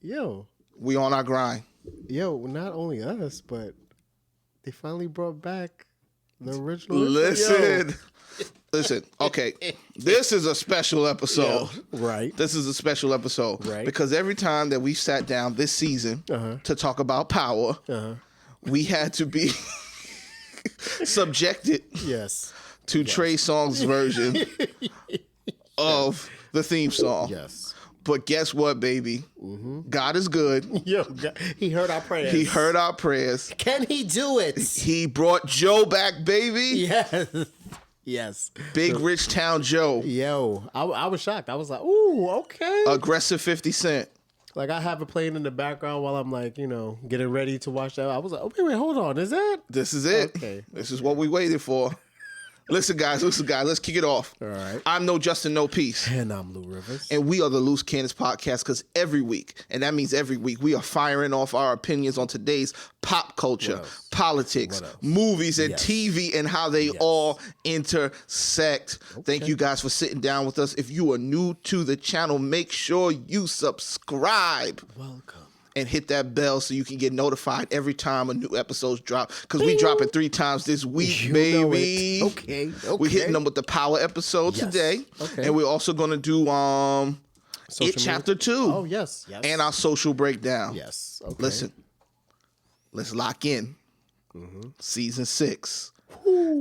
Yo. We on our grind. Yo, not only us, but they finally brought back the original. Listen. Okay, this is a special episode. Yo, right. This is a special episode. Right. Because every time that we sat down this season to talk about Power, we had to be subjected to Trey Songz's version of the theme song. Yes. But guess what, baby? God is good. Yo, God, he heard our prayers. He heard our prayers. Can he do it? He brought Joe back, baby. Yes. Yes. Big Rich Town Joe. Yo, I was shocked. I was like, ooh, okay. Aggressive 50 Cent. Like, I have it playing in the background while I'm like, getting ready to watch that. I was like, oh, wait, hold on. Is that? This is it. Okay. This is what we waited for. Listen, guys, let's kick it off. All right. I'm No Justin, No Peace. And I'm Lou Rivers. And we are the Loose Cannons Podcast because every week, and that means every week, we are firing off our opinions on today's pop culture, politics, movies, and TV, and how they all intersect. Okay. Thank you guys for sitting down with us. If you are new to the channel, make sure you subscribe. Welcome. And hit that bell so you can get notified every time a new episode's drop. Because we drop it 3 times this week, baby. Okay. We're hitting them with the Power episode today. Okay. And we're also going to do It Chapter 2. Oh, yes. And our social breakdown. Yes. Okay. Listen, let's lock in. Season 6.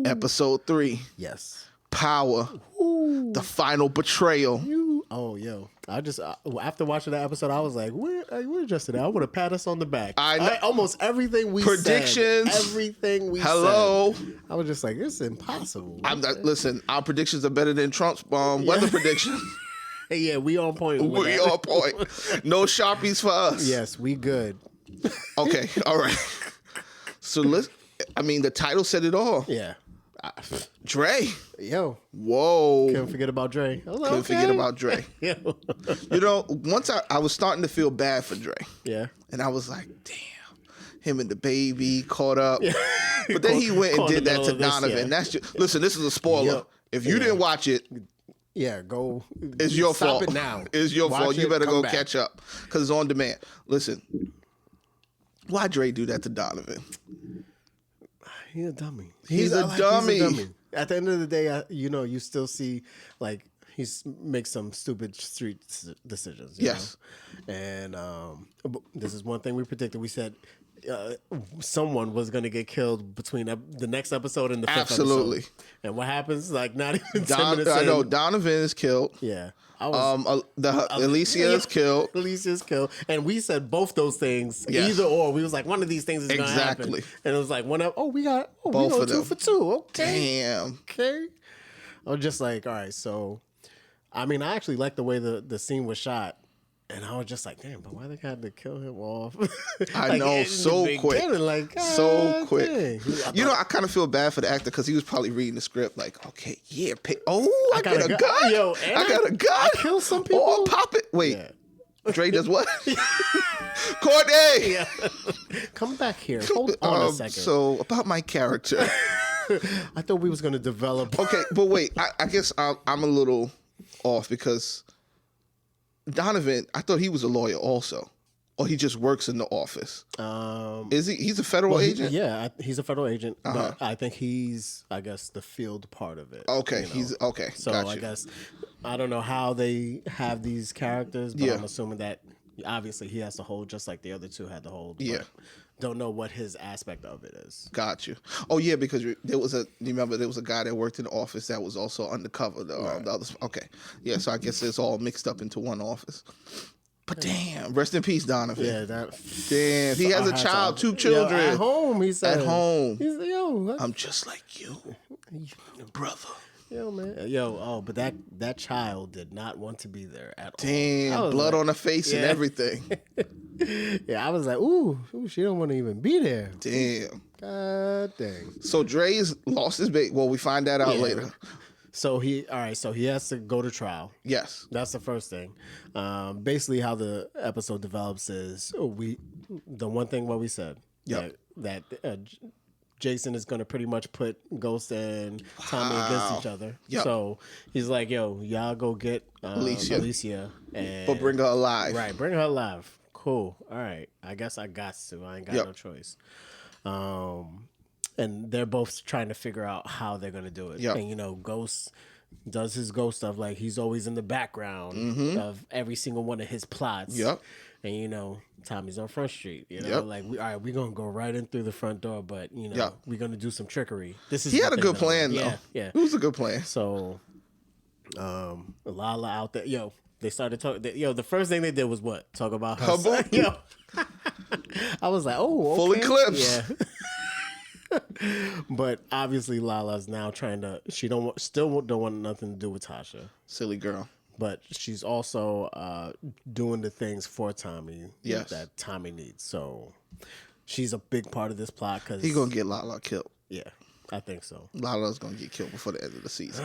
Episode 3. Yes. Power. The final betrayal. Oh, yo. I just, after watching that episode, I was like, we're just today. I want to pat us on the back. I know. Almost everything we predictions. said. Everything we Hello. said. I was just like, this is impossible. Listen, our predictions are better than Trump's weather predictions. Yeah, we on point. We on point. No Sharpies for us. Yes, we good. Okay. All right. So the title said it all. Yeah. Dre. Yo. Whoa. Couldn't forget about Dre. I was like, Couldn't forget about Dre. Yo. Once I was starting to feel bad for Dre. Yeah. And I was like, damn. Him and the baby caught up. Yeah. But then he went and did that to Donovan. That's just, listen, this is a spoiler. Yep. If you didn't watch it, go. It's your fault. Stop it now. It's your fault. You better go back. catch up because it's on demand. Listen, why Dre do that to Donovan? He's a dummy. He's a dummy. At the end of the day, you still see like he makes some stupid street decisions. Yes. And this is one thing we predicted. We said someone was going to get killed between the next episode and the 5th Absolutely. episode. And what happens? Like not even 10 minutes I know Donovan is killed. Yeah. Alicia is killed. Alicia's killed. And we said both those things, either or. We was like, one of these things is going to happen. And it was like, we got both of them. 2 for 2. Okay. Damn. Okay. I was just like, all right, so, I actually like the way the scene was shot. And I was just like, damn, but why they had to kill him off? I know, so quick. So quick. Dang. I kind of feel bad for the actor because he was probably reading the script like, okay, yeah, I got a gun. Yo, I got a gun. I kill some people. Oh, pop it. Wait. Yeah. Dre does what? Courtney! Yeah. Come back here. Hold on a second. So, about my character. I thought we was going to develop. Okay, but wait. I guess I'm a little off because Donovan, I thought he was a lawyer also. Or he just works in the office. Is he? He's a federal agent? Yeah, he's a federal agent. But I think he's, the field part of it. Okay, he's okay. So I guess, I don't know how they have these characters, but I'm assuming that obviously he has to hold just like the other two had to hold. Yeah. Don't know what his aspect of it is. Got you. Oh yeah, because there was a guy that worked in the office that was also undercover. The others. Okay, yeah. So I guess it's all mixed up into one office. But damn, rest in peace, Donovan. Yeah, damn. He has a child, 2 children. At home, he said. At home. He's like, I'm just like you, brother. Yo, man. But that child did not want to be there at all. Damn, blood on her face and everything. Yeah, I was like, ooh, she don't want to even be there. Damn. God dang. So Dre's lost his baby. Well, we find that out later. So he has to go to trial. Yes. That's the first thing. Basically how the episode develops is the one thing what we said. Yep. That Jason is going to pretty much put Ghost and Tommy against each other. Yep. So he's like, yo, y'all go get Alicia. But bring her alive. Right, bring her alive. cool. All right. I guess I got to. I ain't got no choice. And they're both trying to figure out how they're gonna do it. Yep. And you know, Ghost does his ghost stuff, like he's always in the background of every single one of his plots. Yep. And you know, Tommy's on Front Street. You know, like we're gonna go right in through the front door, but you know, we're gonna do some trickery. He had a good plan though. Yeah. It was a good plan. So, Lala out there, yo. They started talking. Yo, the first thing they did was what? Talk about her son. Yo, I was like, oh, okay. Full eclipse. Yeah. But obviously, Lala's now trying to. She still don't want nothing to do with Tasha. Silly girl. But she's also doing the things for Tommy that Tommy needs. So she's a big part of this plot because he's gonna get Lala killed. Yeah, I think so. Lala's gonna get killed before the end of the season.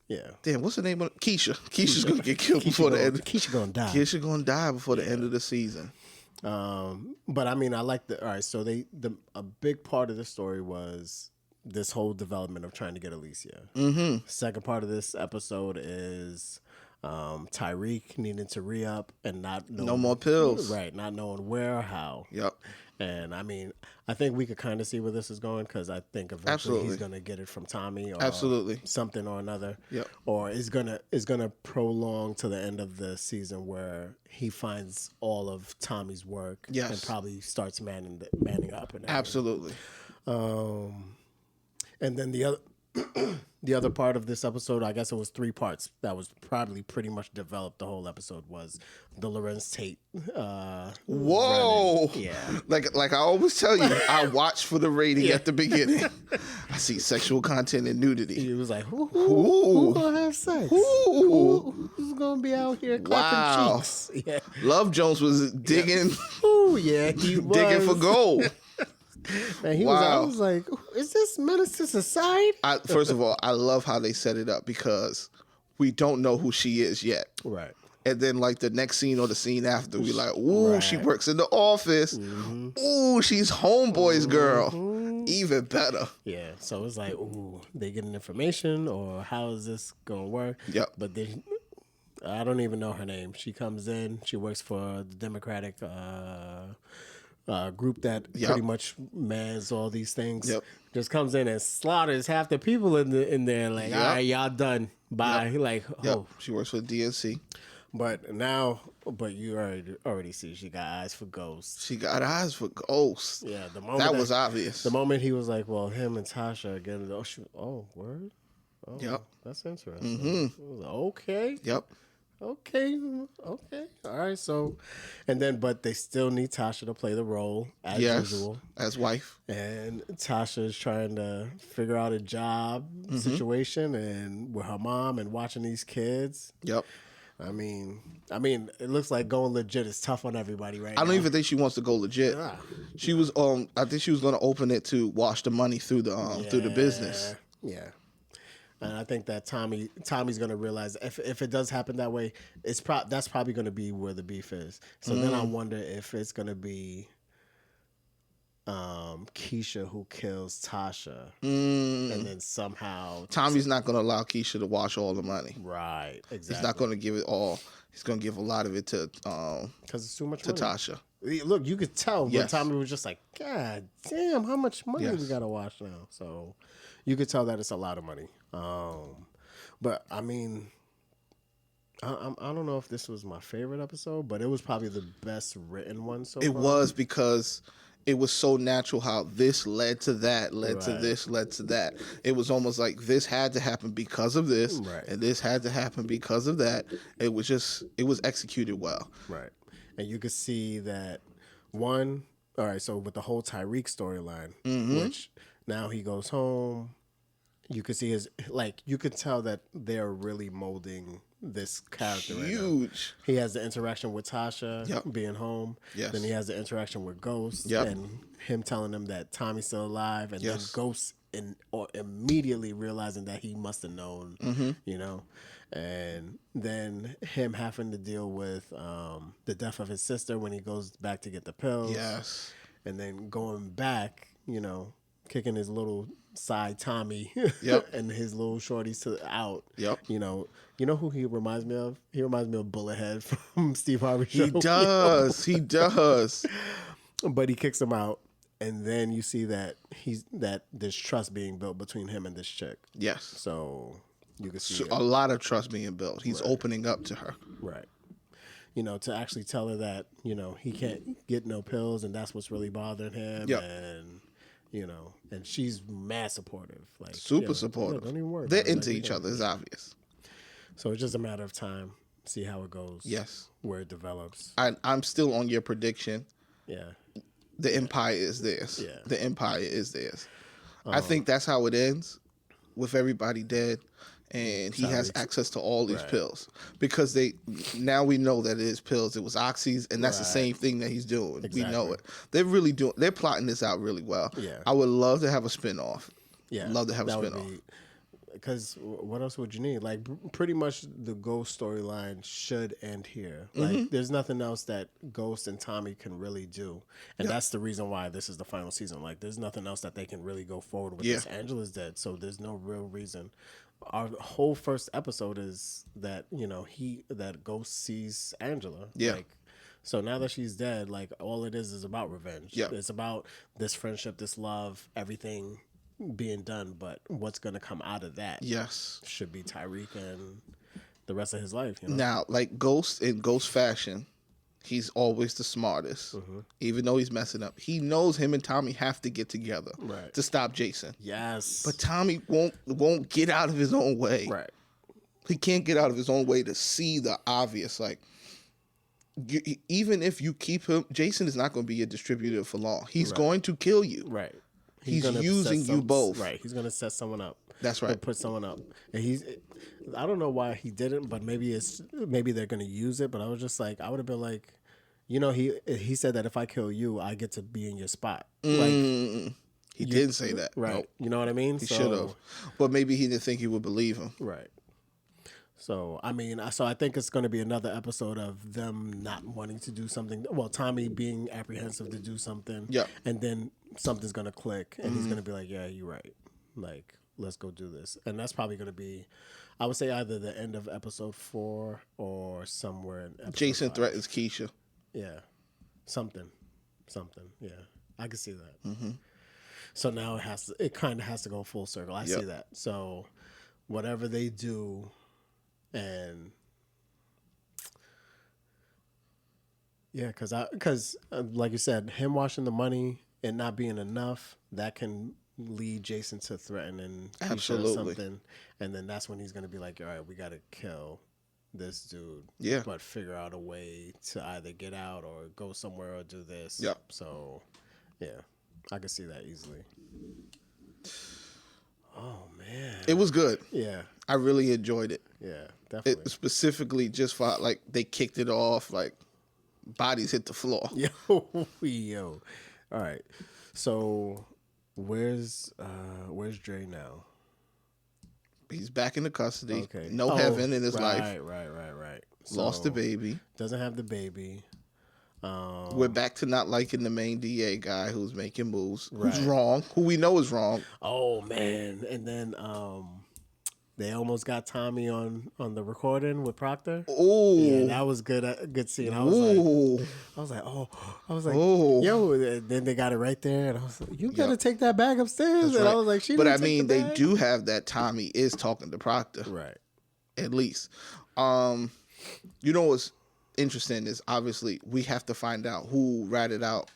Yeah. Damn, what's the name of it? Keisha? Keisha's gonna get killed before the end. Keisha gonna die. Keisha gonna die before the end of the season. But I mean, I like all right. So a big part of the story was this whole development of trying to get Alicia. Mm-hmm. Second part of this episode is Tariq needing to re-up and not knowing, no more pills. Right, not knowing where or how. Yep. And I mean, I think we could kind of see where this is going because I think eventually he's going to get it from Tommy or something or another. Yep. Or is gonna prolong to the end of the season where he finds all of Tommy's work and probably starts manning up. And absolutely. And then the other part of this episode, I guess it was 3 parts that was probably pretty much developed. The whole episode was the Lorenz Tate. Whoa! Running. Yeah, like I always tell you, I watch for the rating at the beginning. I see sexual content and nudity. It was like, who gonna have sex? Who's gonna be out here clapping cheeks? Yeah. Love Jones was digging. Oh yeah, he was digging for gold. And I was like, is this menace to society? First of all, I love how they set it up because we don't know who she is yet. Right. And then like the next scene or the scene after, we like, ooh, she works in the office. Mm-hmm. Ooh, she's homeboy's girl. Even better. Yeah. So it's like, ooh, they getting information or how is this going to work? Yep. But then I don't even know her name. She comes in. She works for the Democratic group that pretty much mans all these things. Yep. Just comes in and slaughters half the people in there. Like, all right, y'all done. Bye. Yep. Like, She works for the DNC. But you already see she got eyes for ghosts. She got eyes for ghosts. Yeah, the moment that was obvious. The moment he was like, well, him and Tasha are getting word. Oh, yep. That's interesting. Mm-hmm. I was like, okay. Yep. Okay. All right. So, and then, but they still need Tasha to play the role as usual, as wife. And Tasha is trying to figure out a job situation and with her mom and watching these kids. Yep. I mean, it looks like going legit is tough on everybody right now. I don't even think she wants to go legit. She was, I think she was going to open it to wash the money through the business. Yeah. And I think that Tommy's going to realize if it does happen that way, that's probably going to be where the beef is. So then I wonder if it's going to be Keisha who kills Tasha, and then somehow Tommy's not going to allow Keisha to wash all the money. Right, exactly. He's not going to give it all. He's going to give a lot of it to because it's too much to money. Tasha. Look, you could tell, but Tommy was just like, God damn, how much money we got to wash now? So you could tell that it's a lot of money. But I mean, I don't know if this was my favorite episode, but it was probably the best written one so far. It was because it was so natural how this led to that, to this, led to that. It was almost like this had to happen because of this, and this had to happen because of that. It was executed well. Right. And you could see that so with the whole Tariq storyline, which now he goes home, you could see you could tell that they're really molding this character. Huge. He has the interaction with Tasha being home. Yes. Then he has the interaction with Ghost and him telling them that Tommy's still alive, and then Ghost immediately realizing that he must have known, and then him having to deal with the death of his sister when he goes back to get the pills. Yes. And then going back, kicking his little side Tommy Yep. and his little shorties out. Yep. You know who he reminds me of? He reminds me of Bullethead from Steve Harvey Show. He does. He does. But he kicks him out, and then you see that there's trust being built between him and this chick. Yes. So you can see a lot of trust being built. He's opening up to her. Right. To actually tell her that, he can't get no pills and that's what's really bothering him. Yep. And, and she's mad supportive. Like Super supportive. Don't even worry. They're into each other. It's obvious. So it's just a matter of time. See how it goes. Yes. Where it develops. I'm still on your prediction. Yeah. The empire is theirs. Yeah. The empire is theirs. I think that's how it ends, with everybody dead. And he has access to all these pills because now we know that it is pills. It was oxys, and that's the same thing that he's doing. Exactly. We know it. They're plotting this out really well. Yeah. I would love to have a spinoff. Yeah. Love to have a spinoff. Because what else would you need? Like, pretty much the Ghost storyline should end here. Like, there's nothing else that Ghost and Tommy can really do. And that's the reason why this is the final season. Like, there's nothing else that they can really go forward with. This. Angela's dead, so there's no real reason. Our whole first episode is that, that Ghost sees Angela. Yeah. Like, so now that she's dead, like, all it is about revenge. Yeah. It's about this friendship, this love, everything being done, but what's going to come out of that should be Tariq and the rest of his life. Now, like Ghost in Ghost fashion, he's always the smartest. Even though he's messing up, he knows him and Tommy have to get together to stop Jason. Yes, but Tommy won't get out of his own way. Right, he can't get out of his own way to see the obvious. Like, even if you keep him, Jason is not going to be a distributor for long. He's going to kill you. Right. He's using you both. Right. He's gonna set someone up. That's right. Put someone up. And I don't know why he didn't, but maybe they're gonna use it. But I was just like, I would have been like, he said that if I kill you, I get to be in your spot. He didn't say that. Right. Nope. You know what I mean? He should have. But maybe he didn't think you would believe him. Right. So, I think it's going to be another episode of them not wanting to do something. Well, Tommy being apprehensive to do something. Yeah. And then something's going to click and he's going to be like, yeah, you're right. Like, let's go do this. And that's probably going to be, I would say, either the end of episode 4 or somewhere in episode Jason 5. threatens Keisha. Yeah. Something. Yeah. I can see that. So now it kind of has to go full circle. I see that. So whatever they do. And yeah, because like you said, him washing the money and not being enough, that can lead Jason to threaten and absolutely something, and then that's when he's gonna be like, all right, we gotta kill this dude. Yeah, but figure out a way to either get out or go somewhere or do this. Yep. So yeah, I could see that easily. Oh man, it was good. Yeah, I really enjoyed it. Yeah, definitely. It specifically just for like they kicked it off, like bodies hit the floor. Yo. All right. So where's Dre now? He's back into custody. Okay. No heaven in his life. Right. Lost the baby. Doesn't have the baby. We're back to not liking the main DA guy who's making moves, who's wrong, who we know is wrong. Oh man! And then they almost got Tommy on the recording with Proctor. Oh, yeah, that was good. Good scene. I was like, yo. And then they got it right there, and I was like, you gotta take that bag upstairs. That's and right. I was like, but I mean, they do have that Tommy is talking to Proctor, right? At least, you know what's interesting is obviously we have to find out who ratted out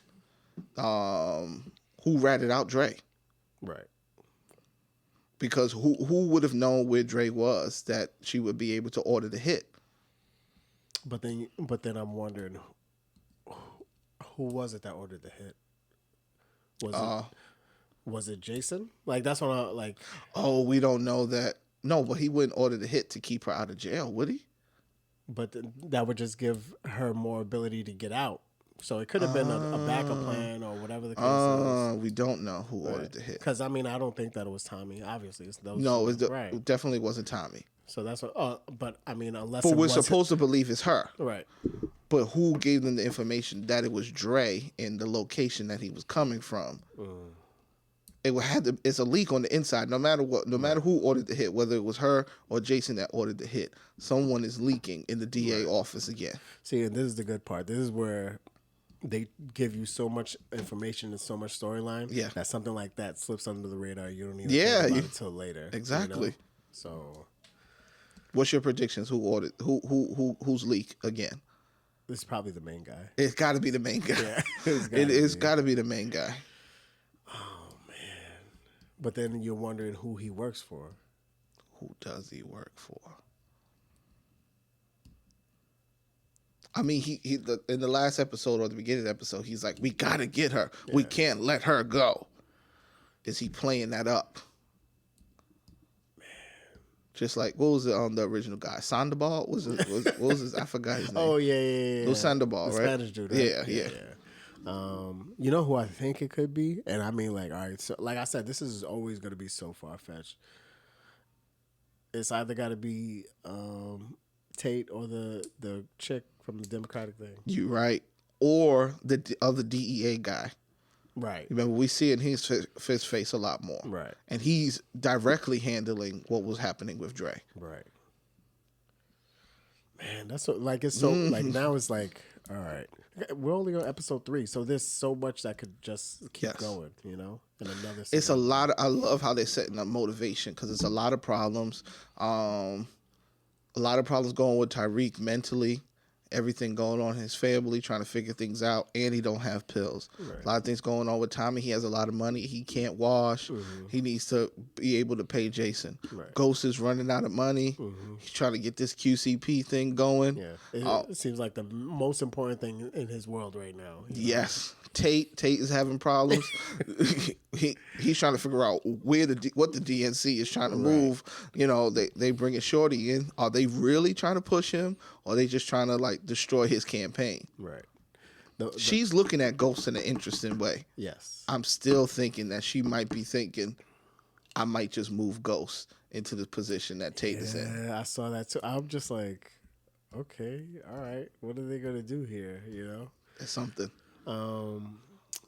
Dre, right? Because who would have known where Dre was that she would be able to order the hit? But then I'm wondering who was it that ordered the hit? Was it Jason? Like that's when I like. Oh, we don't know that. No, but he wouldn't order the hit to keep her out of jail, would he? But that would just give her more ability to get out. So it could have been a backup plan or whatever the case is. We don't know who ordered the hit. Because, I mean, I don't think that it was Tommy. Obviously, it definitely wasn't Tommy. So that's what. But I mean, unless. But we're supposed to believe it's her, right? But who gave them the information that it was Dre in the location that he was coming from? it's a leak on the inside. No matter what, no matter who ordered the hit, whether it was her or Jason that ordered the hit, someone is leaking in the DA office again. See, and this is the good part. This is where they give you so much information and so much storyline that something like that slips under the radar. You don't even think about it until later. Exactly. You know? So, what's your predictions? Who's leak again? This is probably the main guy. It's got to be the main guy. Yeah, it's got to be the main guy. Oh man! But then you're wondering who he works for. Who does he work for? I mean, he in the last episode or the beginning of the episode, he's like, "We gotta get her. Yeah. We can't let her go." Is he playing that up? Man, just like what was it on the original guy? Sandoval what was his? I forgot his name. Oh yeah. It was Sandoval, the right? Spanish dude. Right? Yeah. You know who I think it could be, and I mean, like, all right, so like I said, this is always gonna be so far fetched. It's either got to be Tate or the chick from the Democratic thing. You right. Or the other DEA guy. Right. Remember, we see in his face a lot more. Right. And he's directly handling what was happening with Dre. Right. Man, that's so, like, it's so, like, now it's like, all right. We're only on episode 3, so there's so much that could just keep going, you know? In another season. It's a lot of, I love how they're setting up motivation because it's a lot of problems. A lot of problems going with Tariq mentally, everything going on in his family, trying to figure things out, and he don't have pills. Right. A lot of things going on with Tommy. He has a lot of money. He can't wash. Mm-hmm. He needs to be able to pay Jason. Right. Ghost is running out of money. Mm-hmm. He's trying to get this QCP thing going. Yeah, it seems like the most important thing in his world right now. Yes. Tate is having problems. He's trying to figure out what the DNC is trying to move. You know, they bring a Shorty in. Are they really trying to push him, or are they just trying to like destroy his campaign? Right. She's looking at Ghost in an interesting way. Yes. I'm still thinking that she might be thinking, I might just move Ghost into the position that Tate is in. Yeah, I saw that too. I'm just like, okay, all right. What are they gonna do here? You know, it's something.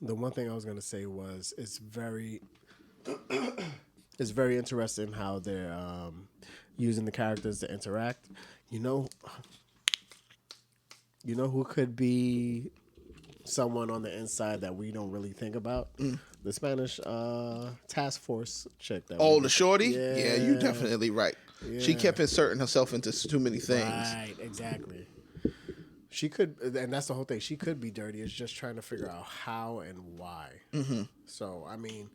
The one thing I was gonna say was it's very interesting how they're using the characters to interact. You know who could be someone on the inside that we don't really think about? The Spanish task force chick. The Shorty? Yeah, you're definitely right. Yeah. She kept inserting herself into too many things. Right, exactly. She could, and that's the whole thing. She could be dirty. It's just trying to figure out how and why. Mm-hmm. So, I mean,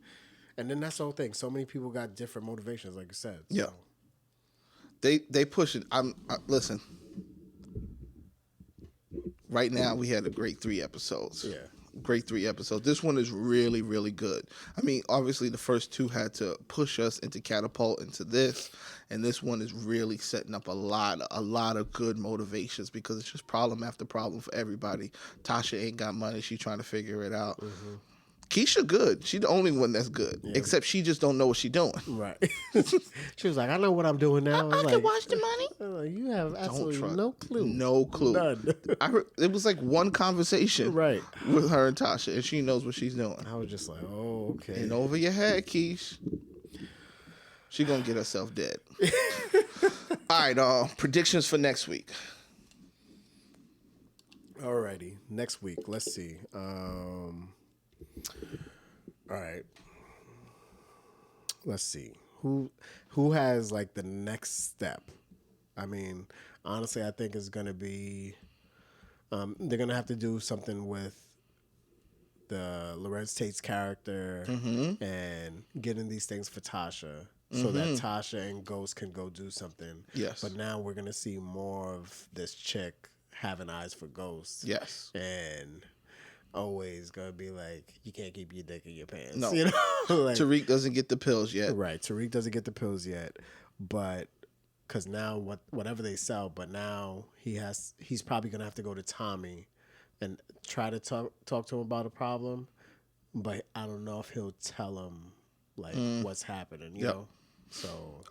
and then that's the whole thing. So many people got different motivations, like you said. So. Yeah. They push it. Listen. Right now, we had a great 3 episodes. Yeah. Great 3 episodes. This one is really, really good. I mean, obviously, the first 2 had to push us into catapult into this. And this one is really setting up a lot of good motivations because it's just problem after problem for everybody. Tasha ain't got money. She's trying to figure it out. Mm-hmm. Keisha good. She the only one that's good. Yeah. Except she just don't know what she's doing. Right. She was like, I know what I'm doing now. I can watch the money. You have absolutely no clue. No clue. None. It was like one conversation right with her and Tasha, and she knows what she's doing. I was just like, oh, okay. And over your head, Keish. She gonna get herself dead. All right, predictions for next week. Alrighty, next week. Let's see. All right. Let's see. Who has like the next step? I mean, honestly, I think it's gonna be they're gonna have to do something with the Lorenz Tate's character and getting these things for Tasha. So that Tasha and Ghost can go do something. Yes. But now we're going to see more of this chick having eyes for Ghost. Yes. And always going to be like, you can't keep your dick in your pants. No. You know? Like, Tariq doesn't get the pills yet. Right. Tariq doesn't get the pills yet. But because now whatever they sell, but now he's probably going to have to go to Tommy and try to talk to him about a problem. But I don't know if he'll tell him like what's happening, you know? So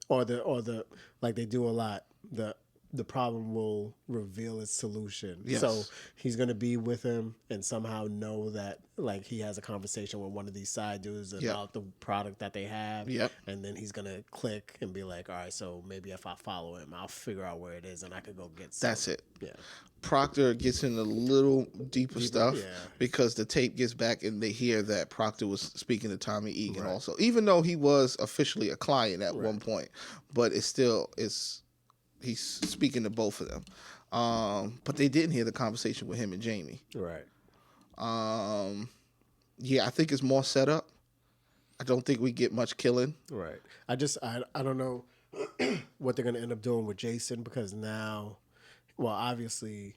or the like they do a lot, the the problem will reveal its solution. Yes. So he's going to be with him and somehow know that like he has a conversation with one of these side dudes about the product that they have. Yep. And then he's going to click and be like, all right, so maybe if I follow him, I'll figure out where it is and I could go get some. That's it. Yeah. Proctor gets in a little deeper stuff because the tape gets back and they hear that Proctor was speaking to Tommy Egan also, even though he was officially a client at one point, but it's still he's speaking to both of them. But they didn't hear the conversation with him and Jamie. Right. Yeah, I think it's more setup. I don't think we get much killing. Right. I don't know what they're going to end up doing with Jason because now, well, obviously,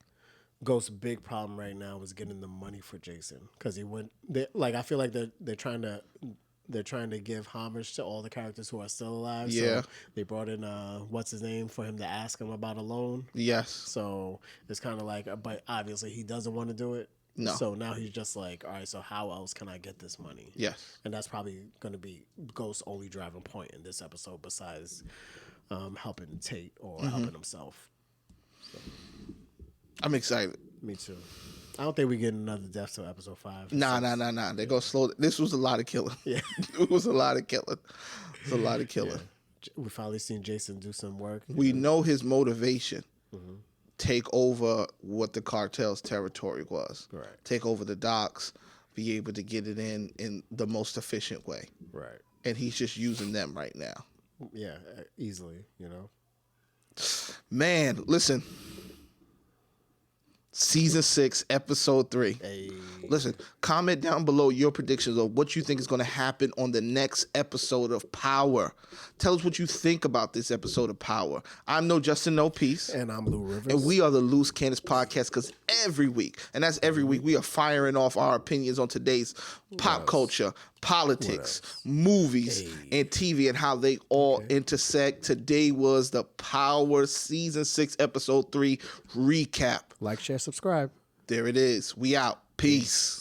Ghost's big problem right now is getting the money for Jason because he went. I feel like they're trying to give homage to all the characters who are still alive. Yeah. So they brought in what's his name for him to ask him about a loan. Yes. So it's kind of like, but obviously he doesn't want to do it. No. So now he's just like, all right, so how else can I get this money? Yes. And that's probably going to be Ghost's only driving point in this episode besides helping Tate or helping himself. So. I'm excited. Me too. I don't think we get another death till episode 5. Nah. They're going to slow. This was a lot of killing. Yeah. It was a lot of killing. It's a lot of killing. Yeah. We finally seen Jason do some work. We know his motivation. Take over what the cartel's territory was. Right. Take over the docks, be able to get it in the most efficient way. Right. And he's just using them right now. Yeah, easily, you know. Man, listen. Season 6, episode 3. Hey. Listen, comment down below your predictions of what you think is going to happen on the next episode of Power. Tell us what you think about this episode of Power. I'm No Justin No Peace. And I'm Lou Rivers. And we are the Loose Cannons Podcast because every week, and that's every week, we are firing off our opinions on today's pop culture, politics, movies, and TV and how they all intersect. Today was the Power Season 6, Episode 3 recap. Like, share, subscribe. There it is. We out. Peace.